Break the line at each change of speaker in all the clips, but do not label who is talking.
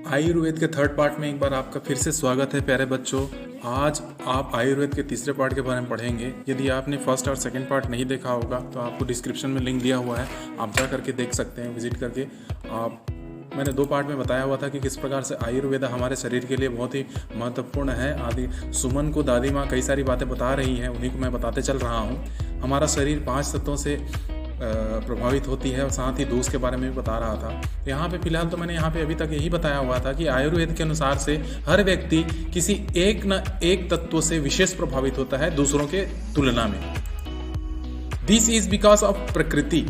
आयुर्वेद के third part में एक बार आपका फिर से स्वागत है प्यारे बच्चों। आज आप आयुर्वेद के तीसरे पार्ट के बारे में पढ़ेंगे। यदि आपने फर्स्ट और सेकंड पार्ट नहीं देखा होगा तो आपको डिस्क्रिप्शन में लिंक दिया हुआ है, आप जा करके देख सकते हैं विजिट करके। मैंने 2 पार्ट में बताया हुआ था कि किस प्रकार से आयुर्वेद हमारे शरीर के लिए बहुत ही महत्वपूर्ण है। आदि सुमन को दादी माँ कई सारी बातें बता रही हैं, उन्हीं को मैं बताते चल रहा हूँ। हमारा शरीर 5 तत्वों से प्रभावित होती है और साथ ही दोष के बारे में भी बता रहा था। यहाँ पे फिलहाल तो मैंने यहाँ पे अभी तक यही बताया हुआ था कि आयुर्वेद के अनुसार से हर व्यक्ति किसी एक न एक तत्व से विशेष प्रभावित होता है दूसरों के तुलना में। दिस इज बिकॉज ऑफ प्रकृति।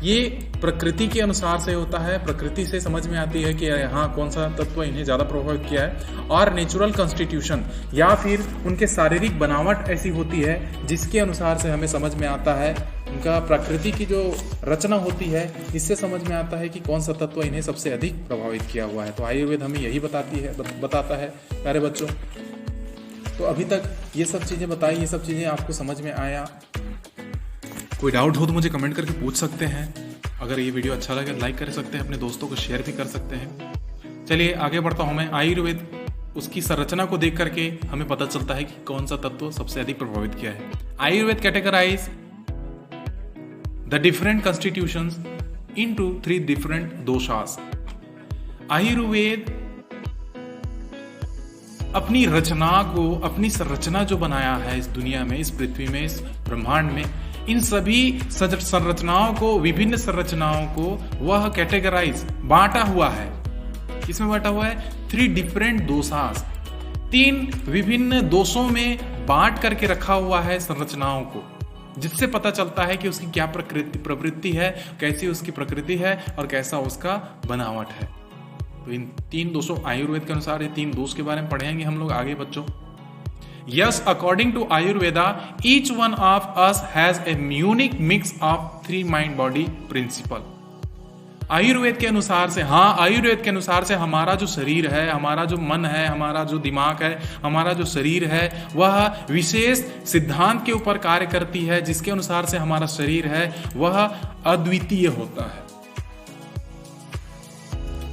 ये प्रकृति के अनुसार से होता है। प्रकृति से समझ में आती है कि यहाँ कौन सा तत्व इन्हें ज़्यादा प्रभावित किया है, और नेचुरल कॉन्स्टिट्यूशन या फिर उनके शारीरिक बनावट ऐसी होती है जिसके अनुसार से हमें समझ में आता है, उनका प्रकृति की जो रचना होती है इससे समझ में आता है कि कौन सा तत्व इन्हें सबसे अधिक प्रभावित किया हुआ है। तो आयुर्वेद हमें यही बताता है प्यारे बच्चों। तो अभी तक ये सब चीज़ें बताई, ये सब चीज़ें आपको समझ में आया? कोई डाउट हो तो मुझे कमेंट करके पूछ सकते हैं। अगर ये वीडियो अच्छा लगे लाइक कर सकते हैं, अपने दोस्तों को शेयर भी कर सकते हैं। चलिए आगे बढ़ता हूँ मैं। आयुर्वेद उसकी संरचना को देख करके हमें पता चलता है कि कौन सा तत्व सबसे अधिक प्रभावित किया है। Ayurveda categorise the different constitutions into 3 different doshas. Ayurveda अपनी रचना को, अपनी संरचना जो बनाया है इस दुनिया में, इस पृथ्वी में, इस ब्रह्मांड में, इन सभी संरचनाओं को, विभिन्न संरचनाओं को वह कैटेगराइज बांटा हुआ है। किसमें बांटा हुआ है? 3 डिफरेंट दोषास। 3 विभिन्न दोषों में बांट करके रखा हुआ है संरचनाओं को, जिससे पता चलता है कि उसकी क्या प्रवृत्ति है, कैसी उसकी प्रकृति है और कैसा उसका बनावट है। तो इन 3 दोषों, आयुर्वेद के अनुसार ये 3 दोष के बारे में पढ़ेंगे हम लोग आगे बच्चों। Yes, according to Ayurveda, each one of us has a unique mix of 3 mind body principle. Ayurveda के अनुसार से, आयुर्वेद के अनुसार से हमारा जो शरीर है, हमारा जो मन है, हमारा जो दिमाग है, हमारा जो शरीर है, वह विशेष सिद्धांत के ऊपर कार्य करती है, जिसके अनुसार से हमारा शरीर है वह अद्वितीय होता है।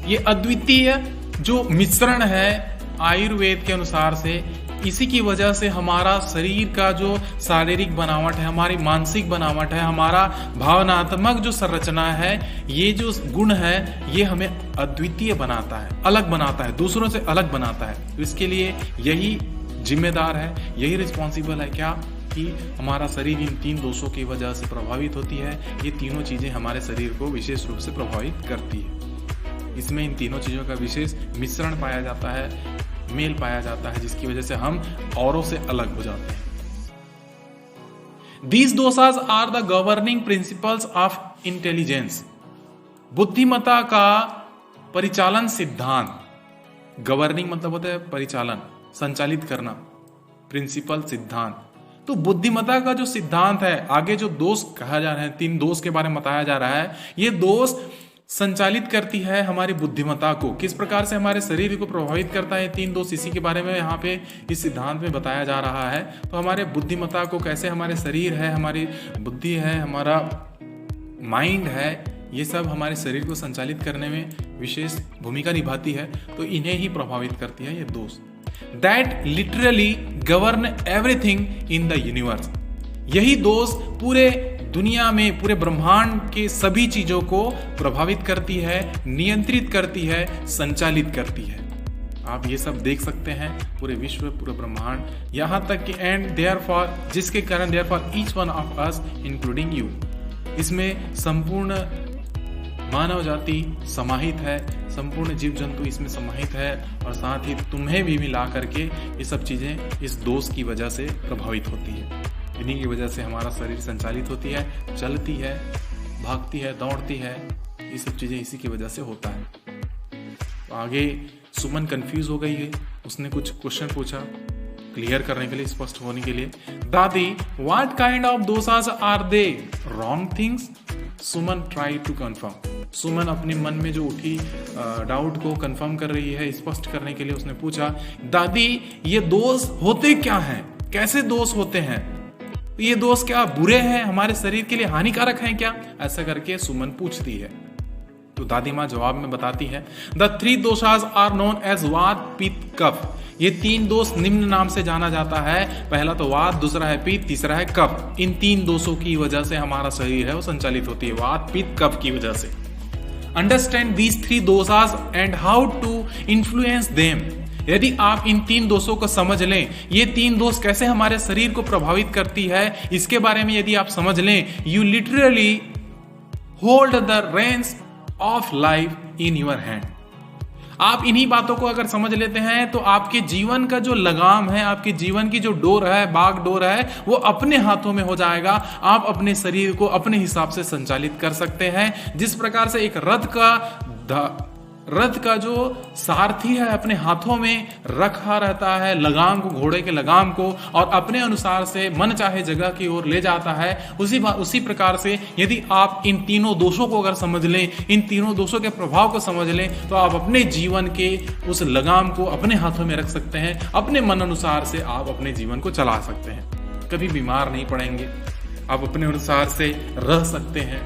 ये अद्वितीय जो मिश्रण है आयुर्वेद के अनुसार से, इसी की वजह से हमारा शरीर का जो शारीरिक बनावट है, हमारी मानसिक बनावट है, हमारा भावनात्मक जो संरचना है, ये जो गुण है, ये हमें अद्वितीय बनाता है, अलग बनाता है, दूसरों से अलग बनाता है। तो इसके लिए यही जिम्मेदार है, यही रिस्पॉन्सिबल है क्या, कि हमारा शरीर इन 3 दोषों की वजह से प्रभावित होती है। ये तीनों चीजें हमारे शरीर को विशेष रूप से प्रभावित करती है। इसमें इन तीनों चीजों का विशेष मिश्रण पाया जाता है, मेल पाया जाता है, जिसकी वजह से हम औरों से अलग हो जाते हैं। These doshas are the governing principles of intelligence. बुद्धिमत्ता का परिचालन सिद्धांत। गवर्निंग मतलब होता है परिचालन, संचालित करना, प्रिंसिपल सिद्धांत। तो बुद्धिमत्ता का जो सिद्धांत है, आगे जो दोष कहा जा रहा है, 3 दोष के बारे में बताया जा रहा है, ये दोष संचालित करती है हमारी बुद्धिमत्ता को। किस प्रकार से हमारे शरीर को प्रभावित करता है 3 दोष, इसी के बारे में यहाँ पे इस सिद्धांत में बताया जा रहा है। तो हमारे बुद्धिमत्ता को कैसे, हमारे शरीर है, हमारी बुद्धि है, हमारा माइंड है, ये सब हमारे शरीर को संचालित करने में विशेष भूमिका निभाती है। तो इन्हें ही प्रभावित करती है ये दोष। That literally govern everything in the universe. यही दोष पूरे दुनिया में, पूरे ब्रह्मांड के सभी चीजों को प्रभावित करती है, नियंत्रित करती है, संचालित करती है। आप ये सब देख सकते हैं, पूरे विश्व, पूरे ब्रह्मांड, यहां तक कि एंड देयरफॉर, जिसके कारण therefore each one of us including you, इसमें संपूर्ण मानव जाति समाहित है, संपूर्ण जीव जंतु इसमें समाहित है, और साथ ही तुम्हें भी मिला करके ये सब चीजें इस दोष की वजह से प्रभावित होती है। इन्हीं की वजह से हमारा शरीर संचालित होती है, चलती है, भागती है, दौड़ती है, ये सब चीजें इसी की वजह से होता है। तो आगे सुमन कंफ्यूज हो गई है, उसने कुछ क्वेश्चन पूछा क्लियर करने के लिए, स्पष्ट होने के लिए। Dadi, what kind of doshas are they? Wrong things? Suman try to confirm. Suman अपने मन में जो उठी डाउट को कंफर्म कर रही है, स्पष्ट करने के लिए उसने पूछा, दादी ये दोष होते क्या हैं, कैसे दोष होते हैं, ये दोष क्या बुरे हैं, हमारे शरीर के लिए हानिकारक हैं क्या? ऐसा करके सुमन पूछती है। तो तो दादी माँ जवाब में बताती है, द 3 दोषास आर नोन एज वात पित्त कफ। ये 3 दोष निम्न नाम से जाना जाता है। पहला तो वात, दूसरा है पित्त, तीसरा है कफ। इन 3 दोषों की वजह से हमारा शरीर है वो संचालित होती है, वात पित्त कफ की वजह से। Understand these 3 doshas and how to influence them. यदि आप इन 3 दोषों को समझ लें, ये 3 दोष कैसे हमारे शरीर को प्रभावित करती है, इसके बारे में यदि आप समझ लें, you literally hold the reins of life in your hand. आप इन्हीं बातों को अगर समझ लेते हैं तो आपके जीवन का जो लगाम है, आपके जीवन की जो डोर है, बागडोर है, वो अपने हाथों में हो जाएगा। आप अपने शरीर को अपने हिसाब से संचालित कर सकते हैं। जिस प्रकार से एक रथ का जो सारथी है अपने हाथों में रखा रहता है लगाम को, घोड़े के लगाम को, और अपने अनुसार से मन चाहे जगह की ओर ले जाता है, उसी प्रकार से यदि आप इन तीनों दोषों को अगर समझ लें, इन तीनों दोषों के प्रभाव को समझ लें, तो आप अपने जीवन के उस लगाम को अपने हाथों में रख सकते हैं। अपने मन अनुसार से आप अपने जीवन को चला सकते हैं। कभी बीमार नहीं पड़ेंगे, आप अपने अनुसार से रह सकते हैं,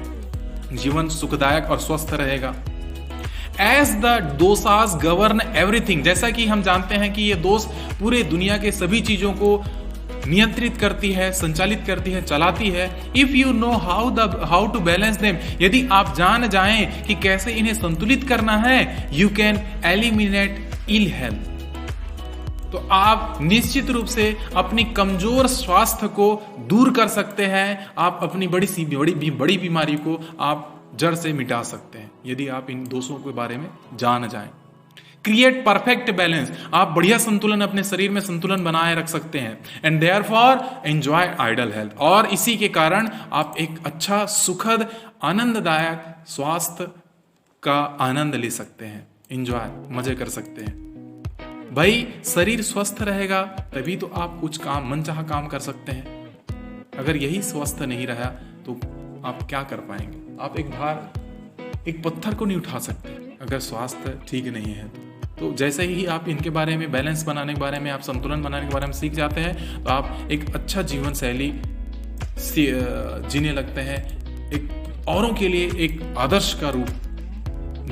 जीवन सुखदायक और स्वस्थ रहेगा। As the dosas govern everything, जैसा कि हम जानते हैं कि ये दोष पूरे दुनिया के सभी चीजों को नियंत्रित करती है, संचालित करती है, चलाती है। If you know how to balance them, यदि आप जान जाएं कि कैसे इन्हें संतुलित करना है, you can eliminate ill health. तो आप निश्चित रूप से अपनी कमजोर स्वास्थ्य को दूर कर सकते हैं। आप अपनी बड़ी बीमारी को आप जड़ से मिटा सकते हैं यदि आप इन दोषों के बारे में जान जाएं। क्रिएट परफेक्ट बैलेंस, आप बढ़िया संतुलन, अपने शरीर में संतुलन बनाए रख सकते हैं। And therefore enjoy ideal health, और इसी के कारण आप एक अच्छा, सुखद, आनंददायक स्वास्थ्य का आनंद ले सकते हैं, एंजॉय, मजे कर सकते हैं। भाई शरीर स्वस्थ रहेगा तभी तो आप कुछ काम, मनचाहा काम कर सकते हैं। अगर यही स्वस्थ नहीं रहा तो आप क्या कर पाएंगे? आप एक पत्थर को नहीं उठा सकते अगर स्वास्थ्य ठीक नहीं है तो जैसे ही आप इनके बारे में, बैलेंस बनाने के बारे में, आप संतुलन बनाने के बारे में सीख जाते हैं, तो आप एक अच्छा जीवन शैली जीने लगते हैं, एक औरों के लिए एक आदर्श का रूप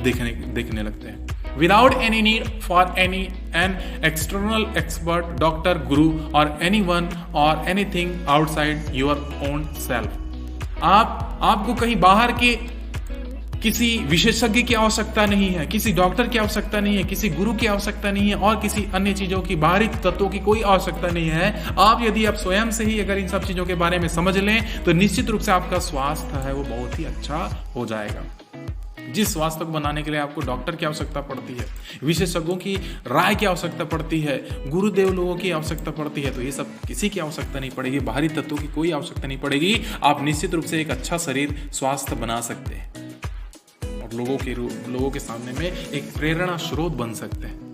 देखने लगते हैं। Without any need for an external expert, doctor, गुरु और एनीवन और anything outside your own self. आपको कहीं बाहर के किसी विशेषज्ञ की आवश्यकता नहीं है, किसी डॉक्टर की आवश्यकता नहीं है, किसी गुरु की आवश्यकता नहीं है, और किसी अन्य चीजों की, बाहरी तत्वों की कोई आवश्यकता नहीं है। यदि आप स्वयं से ही अगर इन सब चीजों के बारे में समझ लें तो निश्चित रूप से आपका स्वास्थ्य है वो बहुत ही अच्छा हो जाएगा। जिस स्वास्थ्य को बनाने के लिए आपको डॉक्टर की आवश्यकता पड़ती है, विशेषज्ञों की राय की आवश्यकता पड़ती है, गुरुदेव लोगों की आवश्यकता पड़ती है, तो ये सब किसी की आवश्यकता नहीं पड़ेगी, बाहरी तत्वों की कोई आवश्यकता नहीं पड़ेगी। आप निश्चित रूप से एक अच्छा शरीर, स्वास्थ्य बना सकते हैं और लोगों के सामने में एक प्रेरणा स्रोत बन सकते हैं।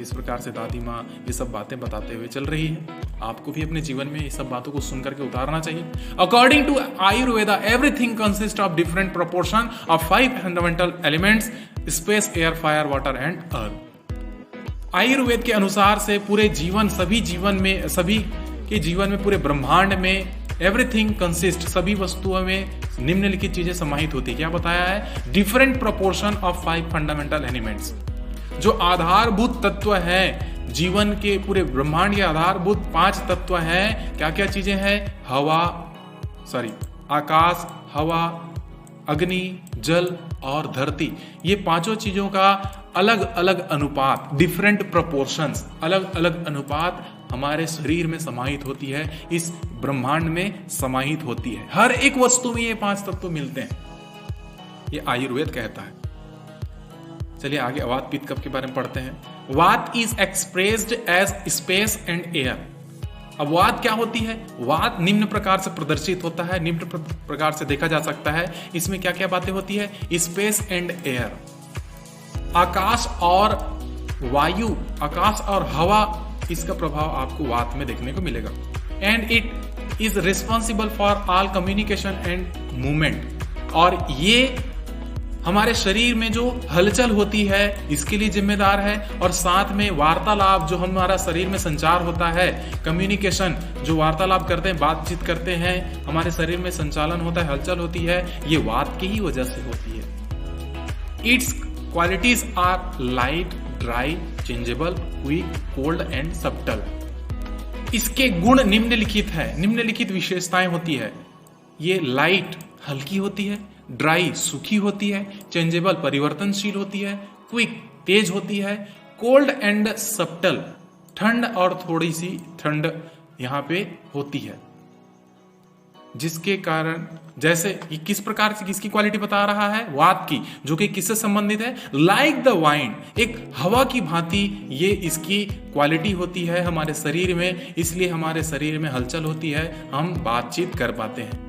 इस प्रकार से दादी माँ ये सब बातें बताते हुए चल रही है। आपको भी अपने जीवन में ये सब बातों को सुन करके उतारना चाहिए। According to Ayurveda, everything consist of different proportion of 5 fundamental elements, space, air, fire, water and earth. Ayurveda के अनुसार से पूरे जीवन, सभी के जीवन में, पूरे ब्रह्मांड में एवरीथिंग कंसिस्ट, सभी वस्तुओं में निम्नलिखित चीजें समाहित होती है। क्या बताया है? Different proportion of 5 fundamental elements, जो आधारभूत तत्व है जीवन के, पूरे ब्रह्मांड के आधारभूत 5 तत्व हैं। क्या क्या चीजें हैं? आकाश, हवा, अग्नि, जल और धरती। ये पांचों चीजों का अलग अलग अनुपात, डिफरेंट प्रोपोर्शंस, अलग अलग अनुपात हमारे शरीर में समाहित होती है, इस ब्रह्मांड में समाहित होती है। हर एक वस्तु में ये 5 तत्व मिलते हैं, ये आयुर्वेद कहता है। चलिए आगे वात पित्त कफ के बारे में पढ़ते हैं। Vata is expressed as space and air. अब वात क्या होती है? वात निम्न प्रकार से प्रदर्शित होता है, निम्न प्रकार से देखा जा सकता है। इसमें क्या क्या बातें होती है? स्पेस एंड एयर, आकाश और वायु, आकाश और हवा, इसका प्रभाव आपको वात में देखने को मिलेगा। And it is responsible for all communication and movement. और ये हमारे शरीर में जो हलचल होती है इसके लिए जिम्मेदार है, और साथ में वार्तालाप, जो हमारा शरीर में संचार होता है, कम्युनिकेशन, जो वार्तालाप करते हैं, बातचीत करते हैं, हमारे शरीर में संचालन होता है, हलचल होती है, ये वात की ही वजह से होती है। Its qualities are light, dry, changeable, quick, cold and subtle. इसके गुण निम्नलिखित है, निम्नलिखित विशेषताएं होती है। ये लाइट हल्की होती है, ड्राई सूखी होती है, चेंजेबल परिवर्तनशील होती है, क्विक तेज होती है, कोल्ड एंड सब्टल ठंड और थोड़ी सी ठंड यहां पे होती है। जिसके कारण जैसे किस प्रकार से किसकी क्वालिटी बता रहा है, वात की, जो कि किससे संबंधित है, लाइक द वाइंड, एक हवा की भांति ये इसकी क्वालिटी होती है हमारे शरीर में, इसलिए हमारे शरीर में हलचल होती है, हम बातचीत कर पाते हैं।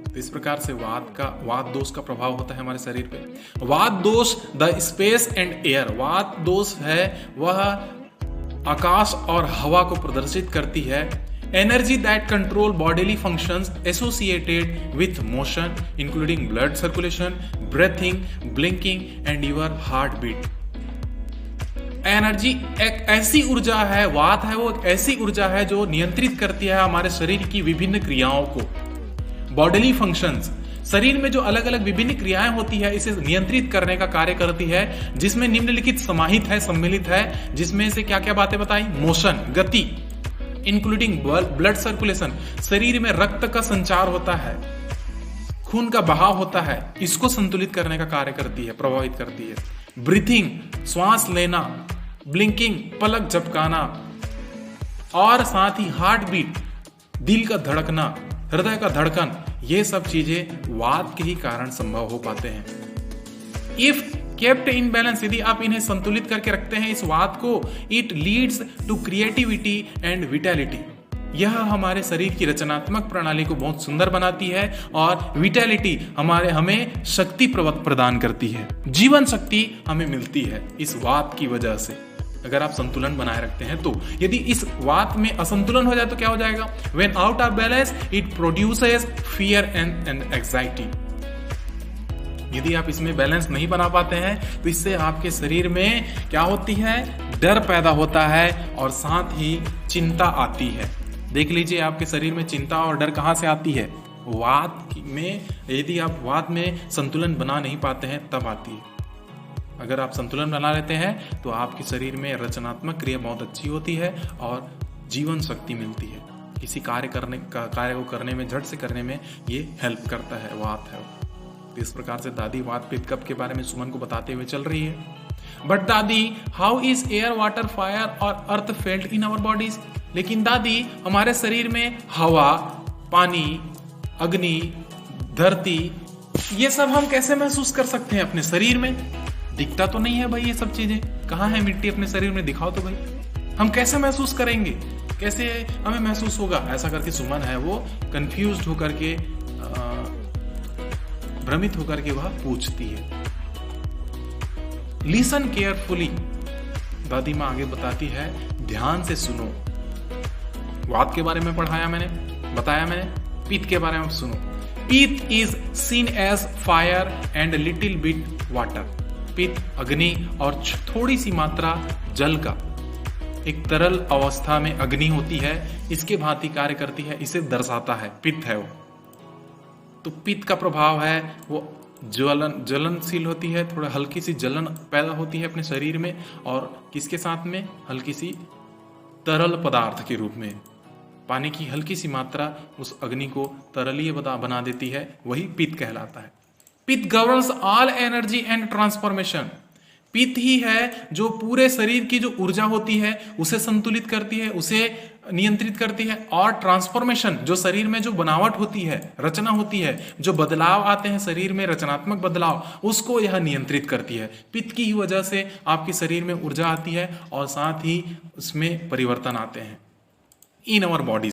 तो इस प्रकार से वात दोष का प्रभाव होता है हमारे शरीर पे। वात दोष द स्पेस एंड एयर, वात दोष है वह आकाश और हवा को प्रदर्शित करती है। Energy that control bodily functions associated with motion including blood circulation, breathing, blinking and your heart beat. Energy एक ऐसी ऊर्जा है, वात है वो एक ऐसी ऊर्जा है जो नियंत्रित करती है हमारे शरीर की विभिन्न क्रियाओं को। बॉडीली फंक्शंस, शरीर में जो अलग अलग विभिन्न क्रियाएं होती है इसे नियंत्रित करने का कार्य करती है, जिसमें निम्नलिखित समाहित है, सम्मिलित है। जिसमें से क्या क्या बातें बताई, मोशन गति, इंक्लूडिंग ब्लड सर्कुलेशन, शरीर में रक्त का संचार होता है, खून का बहाव होता है, इसको संतुलित करने का कार्य करती है, प्रभावित करती है। ब्रीथिंग श्वास लेना, ब्लिंकिंग पलक झपकाना, और साथ ही हार्ट बीट दिल का धड़कना, हृदय का धड़कन, ये सब चीजें वात के ही कारण संभव हो पाते हैं। इफ केप्ट इन बैलेंस, यदि आप इन्हें संतुलित करके रखते हैं इस वात को, it leads to creativity and vitality, यह हमारे शरीर की रचनात्मक प्रणाली को बहुत सुंदर बनाती है और विटैलिटी हमें शक्ति प्रदान करती है, जीवन शक्ति हमें मिलती है इस वात की वजह से, अगर आप संतुलन बनाए रखते हैं तो। यदि इस वात में असंतुलन हो जाए तो क्या हो जाएगा, when out of balance it produces fear and anxiety. यदि आप इसमें बैलेंस नहीं बना पाते हैं तो इससे आपके शरीर में क्या होती है, डर पैदा होता है और साथ ही चिंता आती है। देख लीजिए आपके शरीर में चिंता और डर कहां से आती है, वात में। यदि आप वात में संतुलन बना नहीं पाते हैं तब आती है। अगर आप संतुलन बना लेते हैं तो आपके शरीर में रचनात्मक क्रिया बहुत अच्छी होती है और जीवन शक्ति मिलती है, किसी कार्य को करने में, झट से करने में ये हेल्प करता है, वात है। तो इस प्रकार से दादी वात पित्त कफ के बारे में सुमन को बताते हुए चल रही है। बट दादी, how is air, water, fire और अर्थ फेल्ट इन आवर बॉडीज? लेकिन दादी, हमारे शरीर में हवा, पानी, अग्नि, धरती, ये सब हम कैसे महसूस कर सकते हैं अपने शरीर में? दिखता तो नहीं है भाई ये सब चीजें, कहाँ है मिट्टी अपने शरीर में, दिखाओ तो भाई। हम कैसे महसूस करेंगे, कैसे हमें महसूस होगा? ऐसा करके सुमन है वो कंफ्यूज होकर के, भ्रमित होकर के वह पूछती है। लिसन केयरफुली, दादी माँ आगे बताती है, ध्यान से सुनो। वात के बारे में बताया मैंने, पित्त के बारे में सुनो। Pitta is seen as fire and little bit water. Pitta अग्नि और थोड़ी सी मात्रा जल का, एक तरल अवस्था में अग्नि होती है, इसके भांति कार्य करती है, इसे दर्शाता है, पित्त है वो। तो पित्त का प्रभाव है वो ज्वलनशील होती है, थोड़ा हल्की सी जलन पैदा होती है अपने शरीर में, और किसके साथ में, हल्की सी तरल पदार्थ के रूप में, पानी की हल्की सी मात्रा उस अग्नि को तरलीय बना देती है, वही पित्त कहलाता है। पित्त governs all energy and transformation. पित्त ही है जो पूरे शरीर की जो ऊर्जा होती है उसे संतुलित करती है, उसे नियंत्रित करती है, और ट्रांसफॉर्मेशन, जो शरीर में जो बनावट होती है, रचना होती है, जो बदलाव आते हैं शरीर में, रचनात्मक बदलाव, उसको यह नियंत्रित करती है। पित्त की ही वजह से आपके शरीर में ऊर्जा आती है और साथ ही उसमें परिवर्तन आते हैं इन आवर बॉडी।